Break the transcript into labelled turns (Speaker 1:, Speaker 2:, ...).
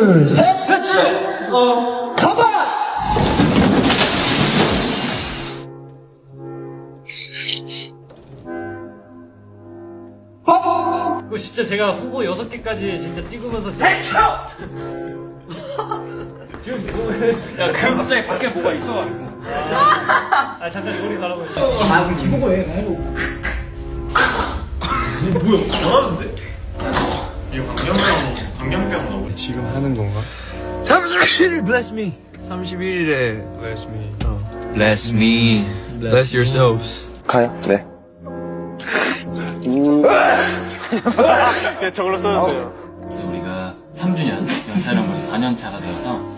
Speaker 1: 둘, 셋.
Speaker 2: 그렇지.
Speaker 1: 잡아.
Speaker 2: 그거 진짜 제가 후보 6개까지 진짜 찍으면서 진짜 지금
Speaker 3: 야, 그 갑자기 밖에 뭐가 있어가지고.
Speaker 2: 아 잠깐 소리 가라고 했어.
Speaker 1: 아, 우리 기보고 해. 나 해보고.
Speaker 4: 뭐야? 잘하는데? 이거 광견병 나오네.
Speaker 5: 지금 하는 건가?
Speaker 6: 31일 bless me.
Speaker 5: 31일에 Bless me.
Speaker 6: Bless me. Bless yourselves.
Speaker 5: 가요? 네. 저걸로 써도 돼요.
Speaker 6: 그래서 우리가 3주년 연촬영을 4년 차가 되어서